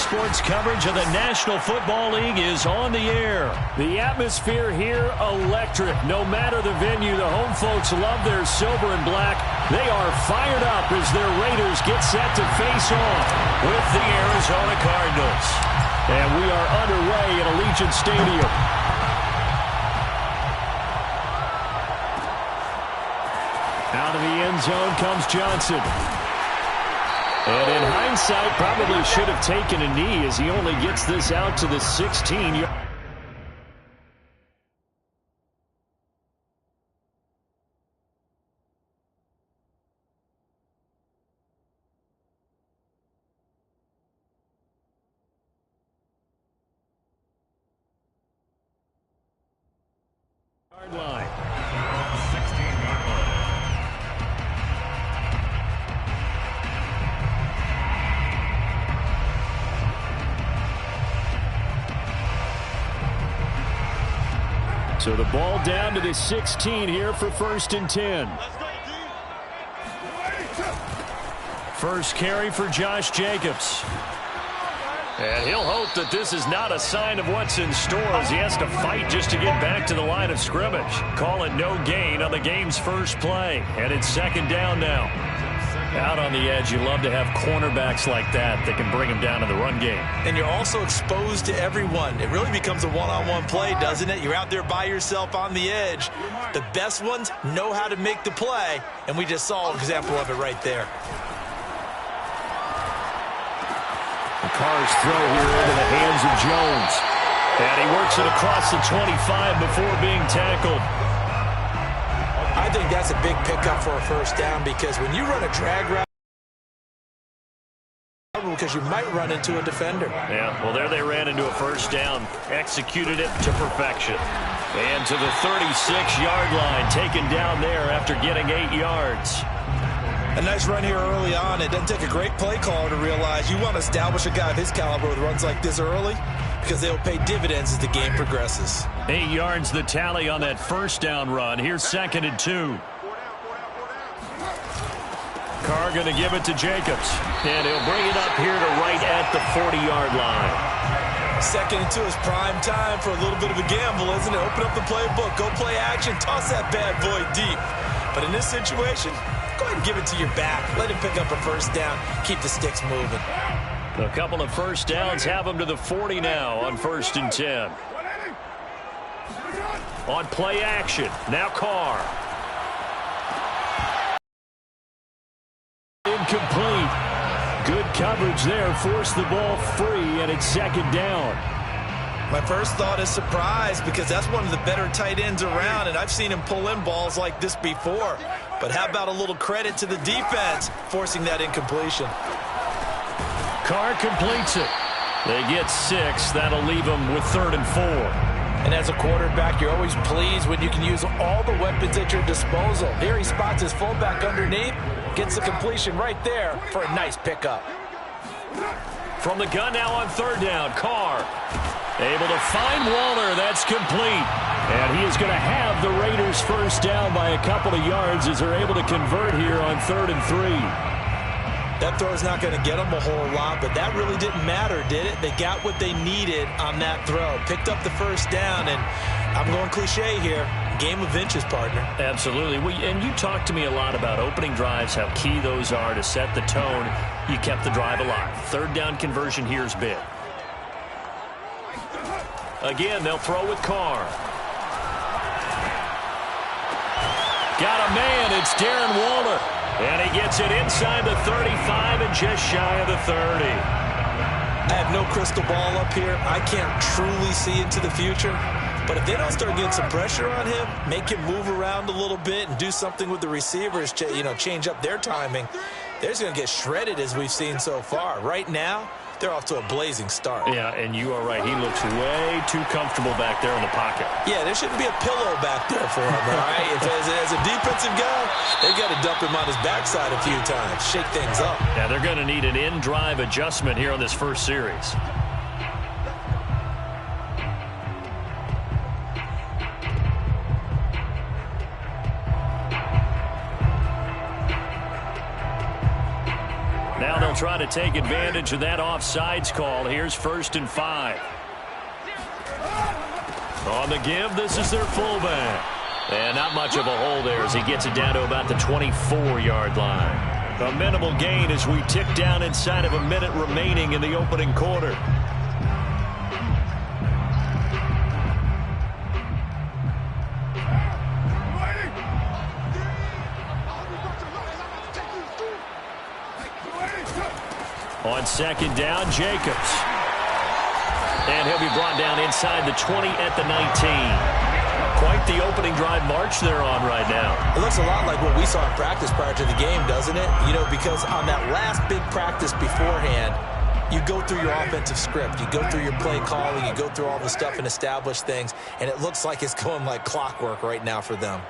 Sports coverage of the National Football League is on the air. The atmosphere here, electric. No matter the venue, the home folks love their silver and black. They are fired up as their Raiders get set to face off with the Arizona Cardinals. And we are underway at Allegiant Stadium. Out of the end zone comes Johnson. And in hindsight, probably should have taken a knee as he only gets this out to the 16-yard. Line. So the ball down to the 16 here for 1st and 10. First carry for Josh Jacobs. And he'll hope that this is not a sign of what's in store as he has to fight just to get back to the line of scrimmage. Call it no gain on the game's first play. And it's 2nd down now. Out on the edge, you love to have cornerbacks like that can bring him down in the run game. And you're also exposed to everyone. It really becomes a one-on-one play, doesn't it? You're out there by yourself on the edge. The best ones know how to make the play, and we just saw an example of it right there. The Carr's throw here into the hands of Jones. And he works it across the 25 before being tackled. I think that's a big pickup for a 1st down because when you run a drag route, because you might run into a defender. Yeah, well, there they ran into a 1st down, executed it to perfection. And to the 36-yard line, taken down there after getting 8 yards. A nice run here early on. It doesn't take a great play caller to realize you want to establish a guy of his caliber with runs like this early because they'll pay dividends as the game progresses. 8 yards the tally on that 1st down run. Here's 2nd and 2. Carr going to give it to Jacobs. And he'll bring it up here to right at the 40-yard line. 2nd and 2 is prime time for a little bit of a gamble, isn't it? Open up the playbook, go play action, toss that bad boy deep. But in this situation, go ahead and give it to your back. Let him pick up a 1st down. Keep the sticks moving. A couple of 1st downs have him to the 40 now on 1st and 10. On play action, now Carr. Incomplete. Good coverage there. Forced the ball free, and it's 2nd down. My first thought is surprise because that's one of the better tight ends around, and I've seen him pull in balls like this before. But how about a little credit to the defense forcing that incompletion? Carr completes it. They get 6. That'll leave them with 3rd and 4. And as a quarterback, you're always pleased when you can use all the weapons at your disposal. Here he spots his fullback underneath, gets the completion right there for a nice pickup. From the gun now on 3rd down, Carr able to find Waller. That's complete. And he is going to have the Raiders 1st down by a couple of yards as they're able to convert here on 3rd and 3. That throw is not going to get them a whole lot, but that really didn't matter, did it? They got what they needed on that throw. Picked up the 1st down, and I'm going cliche here. Game of inches, partner. Absolutely. And you talked to me a lot about opening drives, how key those are to set the tone. You kept the drive alive. 3rd down conversion here is big. Again, they'll throw with Carr. Got a man. It's Darren Waller. And he gets it inside the 35 and just shy of the 30. I have no crystal ball up here. I can't truly see into the future. But if they don't start getting some pressure on him, make him move around a little bit and do something with the receivers, change up their timing, they're just going to get shredded as we've seen so far. Right now, they're off to a blazing start. Yeah, and you are right. He looks way too comfortable back there in the pocket. Yeah, there shouldn't be a pillow back there for him, all right? As a defensive guy, they've got to dump him on his backside a few times, shake things up. Yeah, they're going to need an in-drive adjustment here on this first series. try to take advantage of that offsides call. Here's 1st and 5. On the give, this is their fullback. And not much of a hole there as he gets it down to about the 24-yard line. A minimal gain as we tick down inside of a minute remaining in the opening quarter. On 2nd down, Jacobs. And he'll be brought down inside the 20 at the 19. Quite the opening drive march they're on right now. It looks a lot like what we saw in practice prior to the game, doesn't it? You know, because on that last big practice beforehand, you go through your offensive script. You go through your play calling. You go through all the stuff and establish things. And it looks like it's going like clockwork right now for them.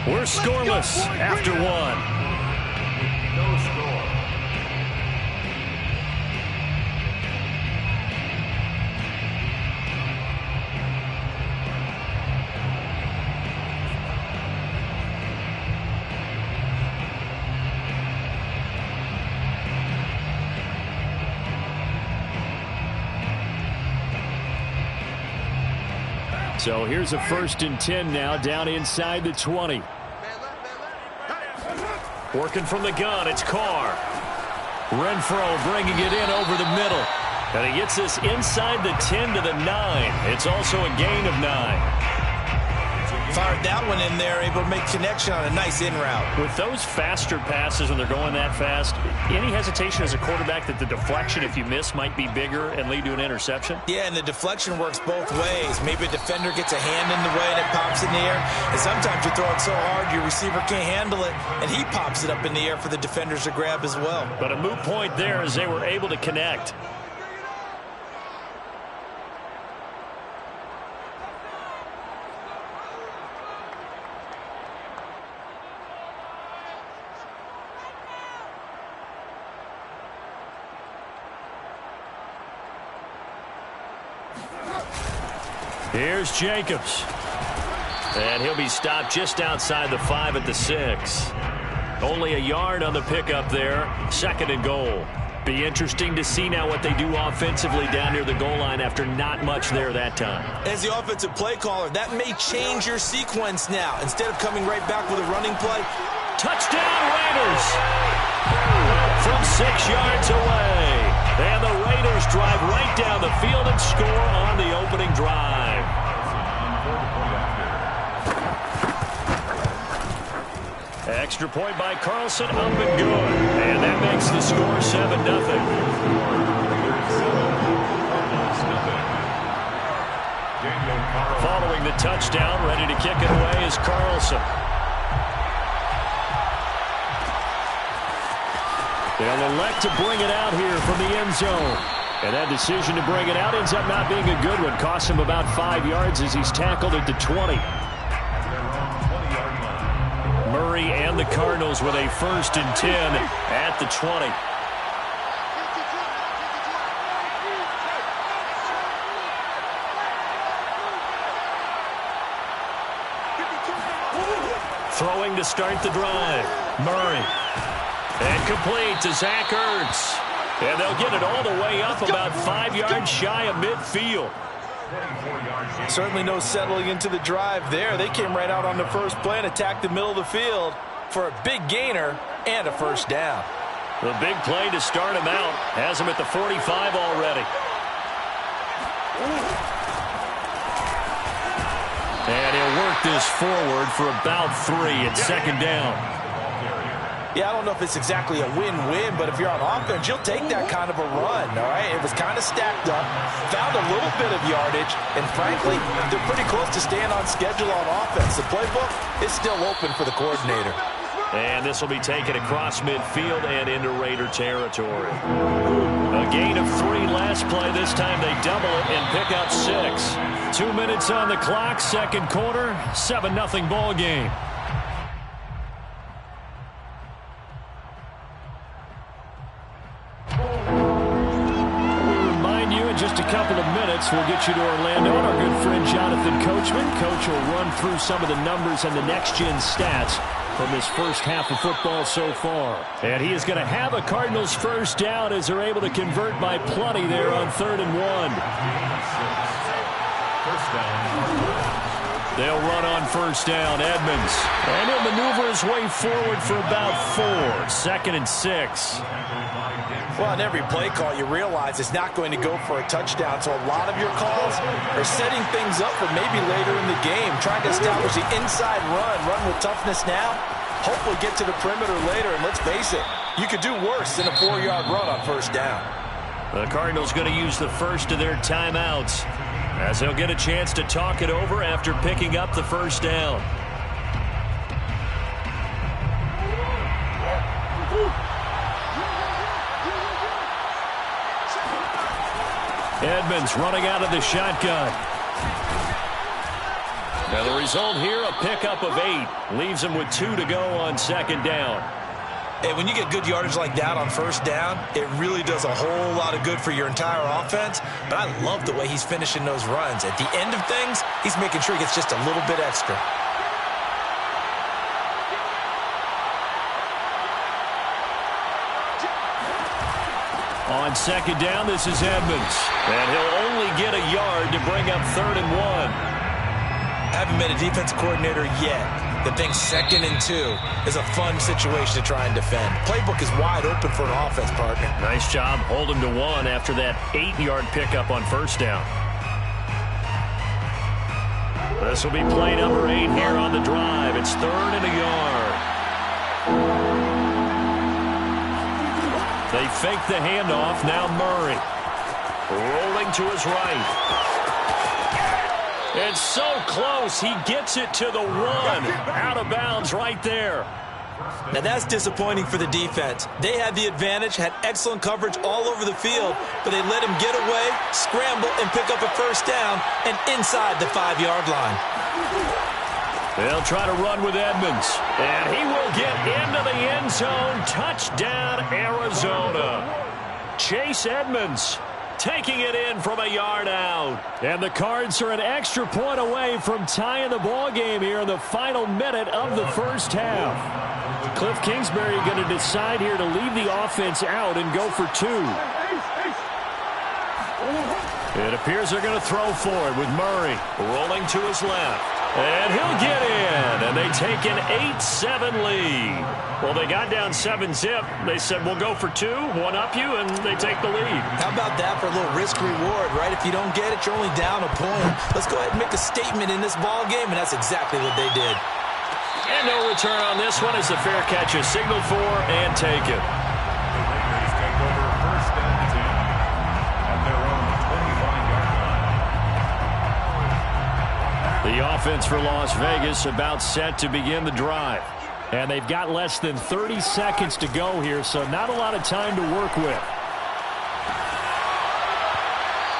We're scoreless after one. No score. So here's a 1st and 10 now down inside the 20. Working from the gun, it's Carr. Renfro bringing it in over the middle. And he gets this inside the 10 to the 9. It's also a gain of 9. Fired that one in there, able to make connection on a nice in route. With those faster passes when they're going that fast, any hesitation as a quarterback that the deflection, if you miss, might be bigger and lead to an interception? Yeah, and the deflection works both ways. Maybe a defender gets a hand in the way and it pops in the air. And sometimes you throw it so hard your receiver can't handle it, and he pops it up in the air for the defenders to grab as well. But a moot point there as they were able to connect. Here's Jacobs. And he'll be stopped just outside the 5 at the 6. Only a yard on the pickup there. 2nd and goal. Be interesting to see now what they do offensively down near the goal line after not much there that time. As the offensive play caller, that may change your sequence now. Instead of coming right back with a running play. Touchdown Raiders! From 6 yards away. And the Raiders drive right down the field and score on the opening drive. Extra point by Carlson, up and good. And that makes the score 7-0. Following the touchdown, ready to kick it away is Carlson. They'll elect to bring it out here from the end zone. And that decision to bring it out ends up not being a good one. Costs him about 5 yards as he's tackled at the 20. Murray and the Cardinals with a 1st and 10 at the 20. Throwing to start the drive. Murray. And complete to Zach Ertz. And they'll get it all the way up about 5 yards shy of midfield. Certainly no settling into the drive there. They came right out on the first play and attacked the middle of the field for a big gainer and a 1st down. The big play to start him out has him at the 45 already. And he'll work this forward for about 3 at 2nd down. Yeah, I don't know if it's exactly a win-win, but if you're on offense, you'll take that kind of a run, all right? It was kind of stacked up, found a little bit of yardage, and frankly, they're pretty close to staying on schedule on offense. The playbook is still open for the coordinator. And this will be taken across midfield and into Raider territory. A gain of 3 last play. This time they double it and pick up 6. 2 minutes on the clock, 2nd quarter, 7-0 ball game. Just a couple of minutes, we'll get you to Orlando and our good friend Jonathan Coachman. Coach will run through some of the numbers and the next-gen stats from this first half of football so far. And he is going to have a Cardinals first down as they're able to convert by plenty there on 3rd and 1. First down. They'll run on first down. Edmonds. And he'll maneuver his way forward for about 4. 2nd and 6. Well, on every play call, you realize it's not going to go for a touchdown. So a lot of your calls are setting things up for maybe later in the game, trying to establish the inside run with toughness now, hopefully get to the perimeter later. And let's face it, you could do worse than a 4-yard run on first down. The Cardinals going to use the first of their timeouts as they'll get a chance to talk it over after picking up the first down. Edmonds running out of the shotgun. Now the result here, a pickup of 8. Leaves him with 2 to go on 2nd down. Hey, when you get good yardage like that on first down, it really does a whole lot of good for your entire offense. But I love the way he's finishing those runs. At the end of things, he's making sure he gets just a little bit extra. On 2nd down, this is Edmonds. And he'll only get a yard to bring up 3rd and 1. Haven't been a defense coordinator yet. The thing 2nd and 2 is a fun situation to try and defend. Playbook is wide open for an offense, partner. Nice job holding to 1 after that 8-yard pickup on first down. This will be play number 8 here on the drive. It's 3rd and a yard. They fake the handoff. Now Murray. Rolling to his right. It's so close. He gets it to the 1. Out of bounds right there. Now that's disappointing for the defense. They had the advantage, had excellent coverage all over the field, but they let him get away, scramble, and pick up a first down, and inside the 5-yard line. They'll try to run with Edmonds. And he will get into the end zone. Touchdown, Arizona. Chase Edmonds taking it in from a yard out. And the Cards are an extra point away from tying the ball game here in the final minute of the first half. Cliff Kingsbury going to decide here to leave the offense out and go for 2. It appears they're going to throw for it with Murray rolling to his left. And he'll get in, and they take an 8-7 lead. Well, they got down 7-zip. They said, we'll go for 2, one-up you, and they take the lead. How about that for a little risk-reward, right? If you don't get it, you're only down a point. Let's go ahead and make a statement in this ball game, and that's exactly what they did. And no return on this one as the fair catch is signaled for and taken. The Raiders take over first and 10 at their own 25-yard line. The offense for Las Vegas about set to begin the drive. And they've got less than 30 seconds to go here, so not a lot of time to work with.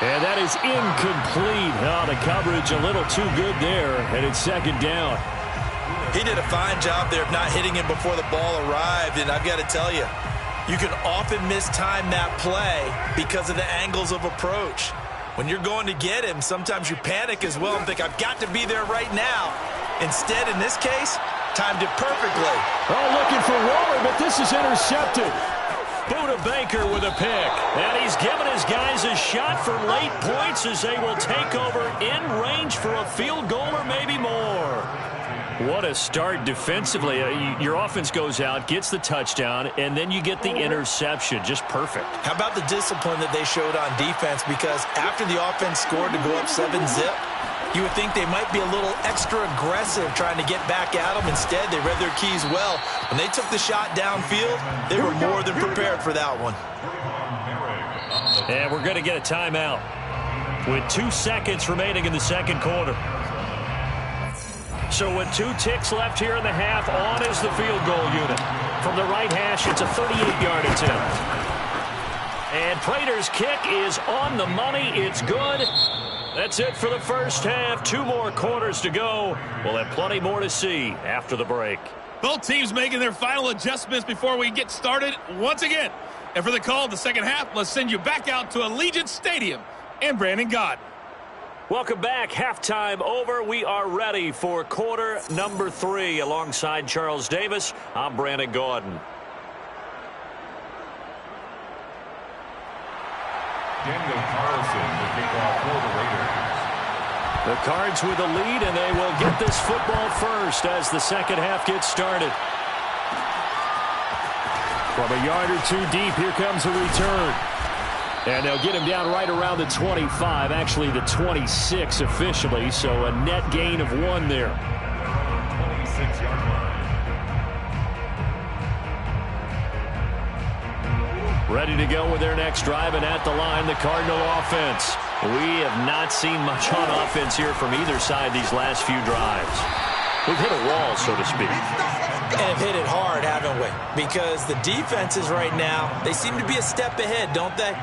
And that is incomplete. Oh, the coverage a little too good there, and it's 2nd down. He did a fine job there of not hitting him before the ball arrived, and I've got to tell you, you can often mistime that play because of the angles of approach. When you're going to get him, sometimes you panic as well and think, I've got to be there right now. Instead, in this case, timed it perfectly. Oh, looking for Waller, but this is intercepted. Buda Baker with a pick. And he's given his guys a shot for late points as they will take over in range for a field goal or maybe more. What a start defensively. Your offense goes out, gets the touchdown, and then you get the interception. Just perfect. How about the discipline that they showed on defense? Because after the offense scored to go up 7-zip, you would think they might be a little extra aggressive trying to get back at them. Instead, they read their keys well. When they took the shot downfield, they were more than prepared for that one. And we're going to get a timeout with 2 seconds remaining in the second quarter. So with 2 ticks left here in the half, on is the field goal unit. From the right hash, it's a 38-yard attempt. And Prater's kick is on the money. It's good. That's it for the first half. 2 more quarters to go. We'll have plenty more to see after the break. Both teams making their final adjustments before we get started once again. And for the call of the second half, let's send you back out to Allegiant Stadium and Brandon Gott. Welcome back. Halftime over. We are ready for quarter number 3. Alongside Charles Davis, I'm Brandon Gordon. Daniel Carlson will kick off for the Raiders. The Cards with the lead, and they will get this football first as the second half gets started. From a yard or two deep, here comes a return. And they'll get him down right around the 25, actually the 26 officially, so a net gain of 1 there. 26-yard line. Ready to go with their next drive, and at the line, the Cardinal offense. We have not seen much on offense here from either side these last few drives. We've hit a wall, so to speak. And have hit it hard, haven't we? Because the defenses right now, they seem to be a step ahead, don't they?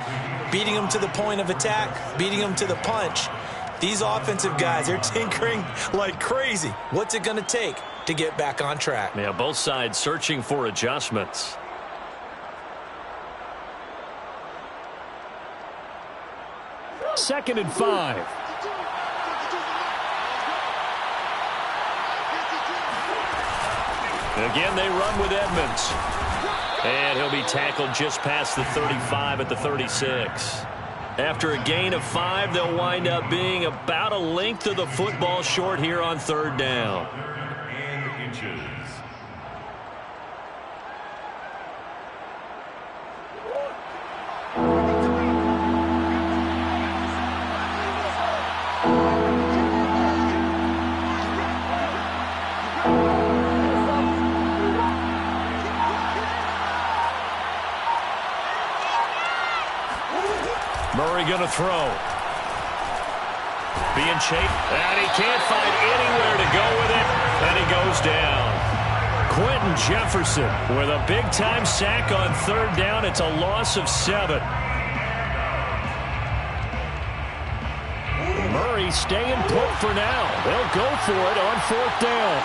Beating them to the point of attack, beating them to the punch. These offensive guys, they're tinkering like crazy. What's it going to take to get back on track? Yeah, both sides searching for adjustments. Second and 5. Again, they run with Edmonds. And he'll be tackled just past the 35 at the 36. After a gain of 5, they'll wind up being about a length of the football short here on third down. And inches. Murray going to throw. Being chased, and he can't find anywhere to go with it, and he goes down. Quentin Jefferson with a big-time sack on third down. It's a loss of 7. Murray staying put for now. They'll go for it on fourth down.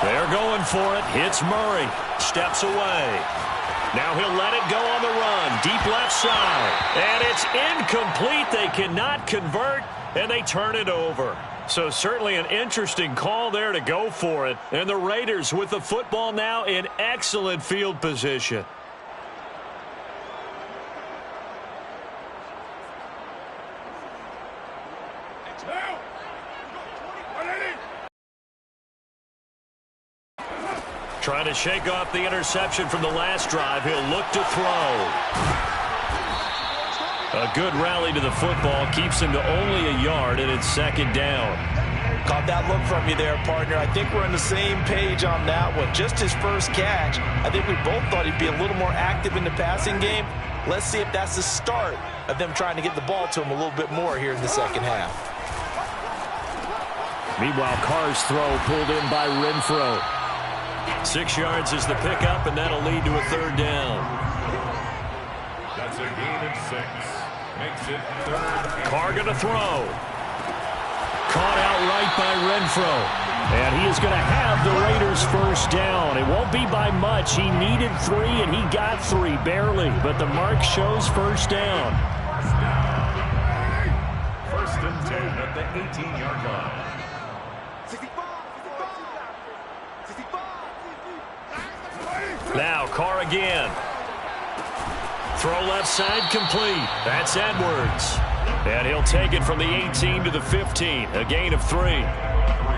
They're going for it. Hits Murray. Steps away. Now he'll let it go on the run. Deep left side. And it's incomplete. They cannot convert, and they turn it over. So certainly an interesting call there to go for it. And the Raiders with the football now in excellent field position. Trying to shake off the interception from the last drive. He'll look to throw. A good rally to the football keeps him to only a yard, and it's second down. Caught that look from you there, partner. I think we're on the same page on that one. Just his first catch. I think we both thought he'd be a little more active in the passing game. Let's see if that's the start of them trying to get the ball to him a little bit more here in the second half. Meanwhile, Carr's throw pulled in by Renfro. 6 yards is the pickup, and that'll lead to a third down. That's a gain of 6. Makes it third. Carr going to throw. Caught outright by Renfro. And he is going to have the Raiders first down. It won't be by much. He needed 3, and he got 3, barely. But the mark shows first down. First and 10 at the 18-yard line. Now Carr again. Throw left side complete. That's Edwards. And he'll take it from the 18 to the 15. A gain of 3.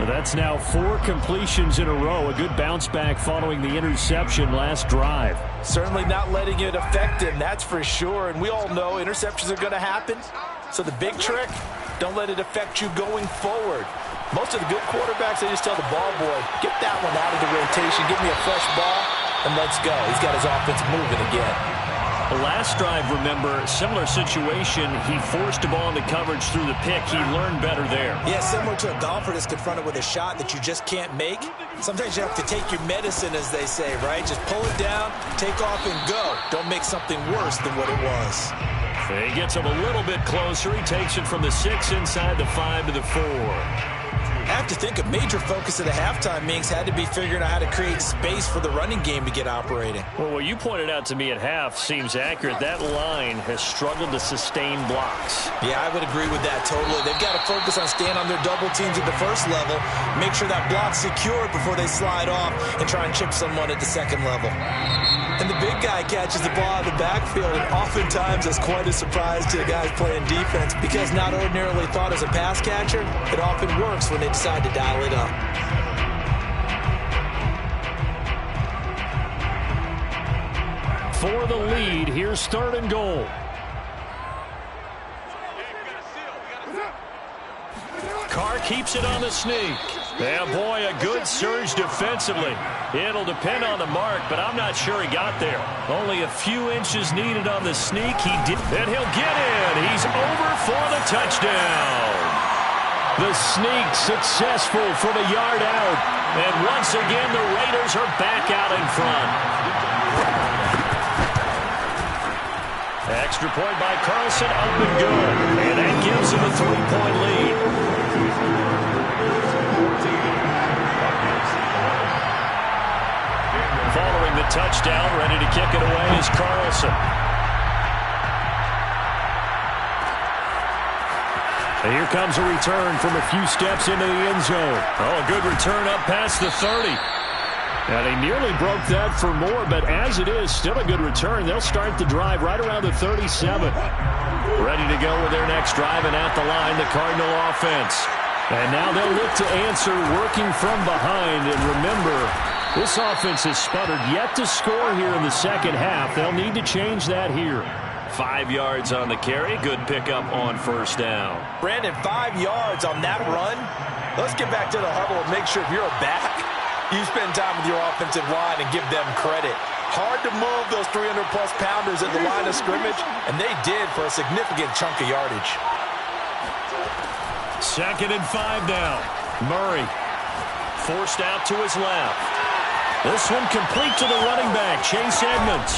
That's now 4 completions in a row. A good bounce back following the interception last drive. Certainly not letting it affect him, that's for sure. And we all know interceptions are going to happen. So the big trick, don't let it affect you going forward. Most of the good quarterbacks, they just tell the ball boy, get that one out of the rotation, give me a fresh ball, and let's go. He's got his offense moving again. The last drive, remember, similar situation. He forced a ball into coverage through the pick. He learned better there. Yeah, similar to a golfer that's confronted with a shot that you just can't make. Sometimes you have to take your medicine, as they say, right? Just pull it down, take off, and go. Don't make something worse than what it was. He gets him a little bit closer. He takes it from the 6 inside the 5 to the 4. I have to think a major focus of the halftime meetings had to be figuring out how to create space for the running game to get operating. Well, what you pointed out to me at half seems accurate. That line has struggled to sustain blocks. Yeah, I would agree with that totally. They've got to focus on staying on their double teams at the first level, make sure that block's secured before they slide off and try and chip someone at the second level. And the big guy catches the ball out of the backfield, and oftentimes that's quite a surprise to the guys playing defense because not ordinarily thought as a pass catcher, it often works when they decide to dial it up. For the lead, here's 3rd and goal. Carr keeps it on the sneak. Yeah, boy, a good surge defensively. It'll depend on the mark, but I'm not sure he got there. Only a few inches needed on the sneak. He did, and he'll get in. He's over for the touchdown. The sneak successful from a yard out. And once again, the Raiders are back out in front. Extra point by Carlson, up and good. And that gives him a 3-point lead. Following the touchdown, ready to kick it away is Carlson. And here comes a return from a few steps into the end zone. Oh, a good return up past the 30. And he nearly broke that for more, but as it is, still a good return. They'll start the drive right around the 37. Ready to go with their next drive, and at the line, the Cardinal offense. And now they'll look to answer working from behind. And remember, this offense has sputtered yet to score here in the second half. They'll need to change that here. 5 yards on the carry. Good pickup on 1st down. Brandon, 5 yards on that run. Let's get back to the huddle and make sure if you're a back, you spend time with your offensive line and give them credit. Hard to move those 300-plus pounders at the line of scrimmage, and they did for a significant chunk of yardage. 2nd and 5 now. Murray forced out to his left. This one complete to the running back, Chase Edmonds.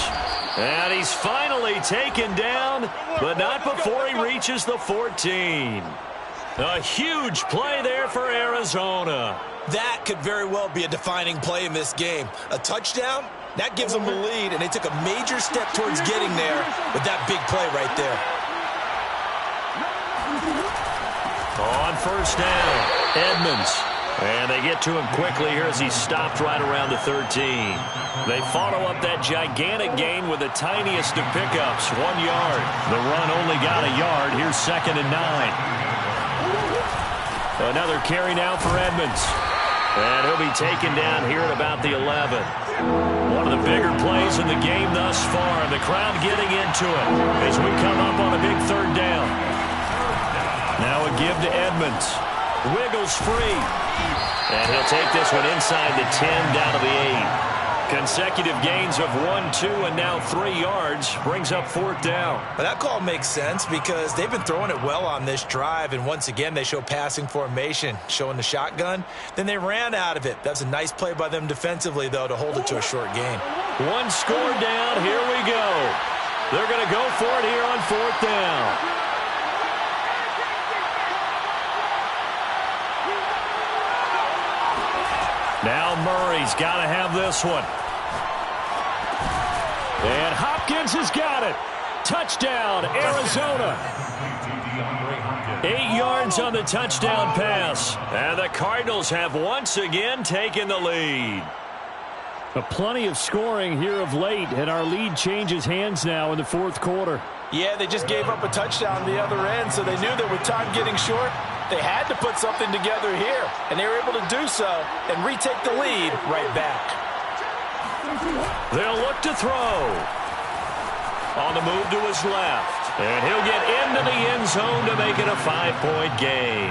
And he's finally taken down, but not before he reaches the 14. A huge play there for Arizona. That could very well be a defining play in this game. A touchdown, that gives them the lead, and they took a major step towards getting there with that big play right there. On 1st down, Edmonds. And they get to him quickly here as he stopped right around the 13. They follow up that gigantic gain with the tiniest of pickups, 1 yard. The run only got a yard. Here's 2nd and 9. Another carry now for Edmonds. And he'll be taken down here at about the 11. One of the bigger plays in the game thus far. The crowd getting into it as we come up on a big 3rd down. Now a give to Edmonds. Wiggles free. And he'll take this one inside the 10 down to the 8. Consecutive gains of 1, 2, and now 3 yards brings up 4th down. Well, that call makes sense because they've been throwing it well on this drive, and once again they show passing formation, showing the shotgun. Then they ran out of it. That's a nice play by them defensively, though, to hold it to a short gain. 1 score down. Here we go. They're going to go for it here on 4th down. Now Murray's got to have this one. And Hopkins has got it. Touchdown, Arizona. 8 yards on the touchdown pass. And the Cardinals have once again taken the lead. Plenty of scoring here of late, and our lead changes hands now in the 4th quarter. Yeah, they just gave up a touchdown on the other end, so they knew that with time getting short, they had to put something together here, and they were able to do so and retake the lead right back. They'll look to throw. On the move to his left, and he'll get into the end zone to make it a 5-point gain.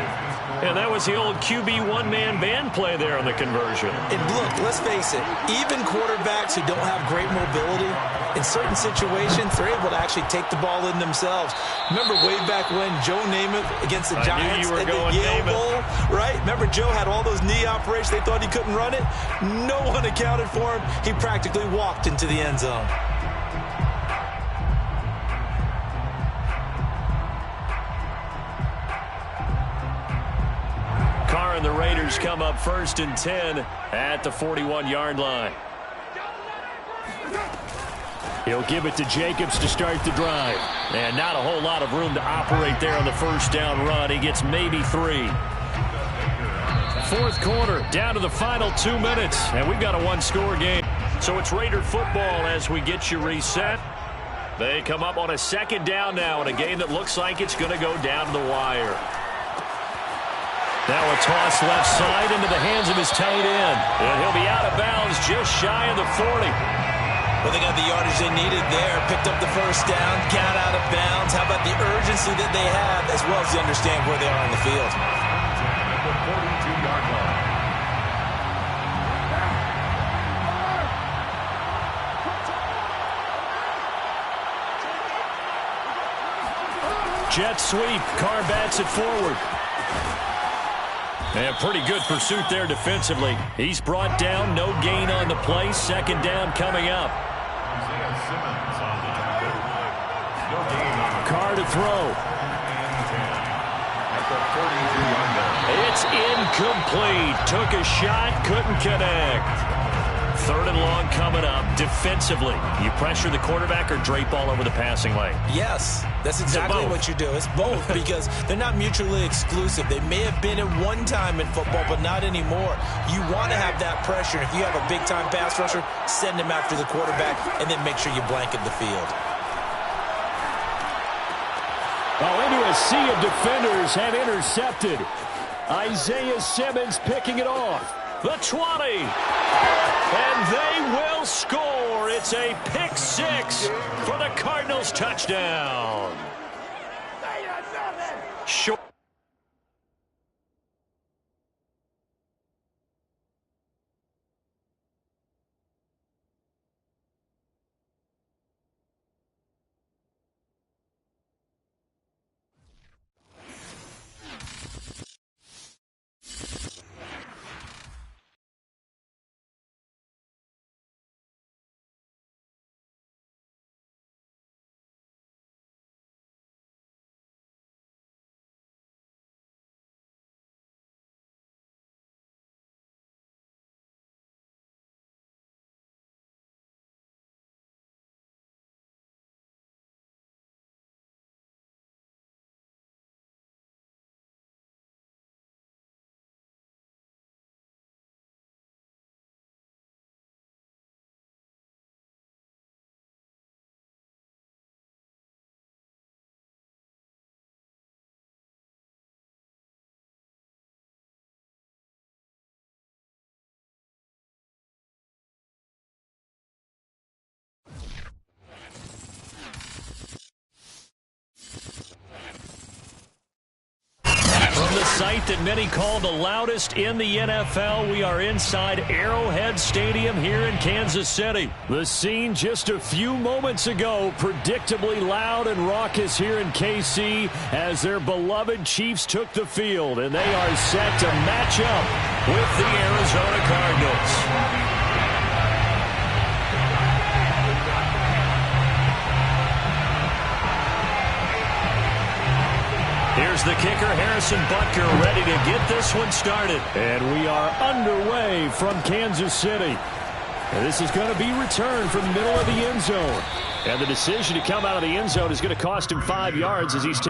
And that was the old QB one-man band play there on the conversion. And look, let's face it, even quarterbacks who don't have great mobility, in certain situations, they're able to actually take the ball in themselves. Remember way back when Joe Namath against the Giants at the Yale Bowl, right? Remember Joe had all those knee operations. They thought he couldn't run it. No one accounted for him. He practically walked into the end zone. Carr and the Raiders Raiders come up 1st and 10 at the 41-yard line. He'll give it to Jacobs to start the drive. And not a whole lot of room to operate there on the first down run. He gets maybe 3. Fourth quarter, down to the final 2 minutes, and we've got a one-score game. So it's Raider football as we get you reset. They come up on a second down now in a game that looks like it's going to go down to the wire. Now a toss left side into the hands of his tight end. And he'll be out of bounds just shy of the 40. Well, they got the yardage they needed there. Picked up the first down, got out of bounds. How about the urgency that they have, as well as they understand where they are on the field? At the 42-yard line. Jet sweep. Carr bats it forward. And pretty good pursuit there defensively. He's brought down. No gain on the play. Second down coming up. Carr to throw. It's incomplete. Took a shot. Couldn't connect. Third and long coming up. Defensively, you pressure the quarterback or drape all over the passing lane? Yes, that's exactly what you do. It's both because they're not mutually exclusive. They may have been at one time in football, but not anymore. You want to have that pressure. If you have a big-time pass rusher, send him after the quarterback, and then make sure you blanket the field. Oh, into a sea of defenders have intercepted. Isaiah Simmons picking it off. The 20. And they will score. It's a pick 6 for the Cardinals touchdown. Short. From the site that many call the loudest in the NFL, we are inside Arrowhead Stadium here in Kansas City. The scene just a few moments ago, predictably loud and raucous here in KC as their beloved Chiefs took the field, and they are set to match up with the Arizona Cardinals. Here's the kicker, Harrison Butker, ready to get this one started. And we are underway from Kansas City. And this is going to be returned from the middle of the end zone. And the decision to come out of the end zone is going to cost him 5 yards as he's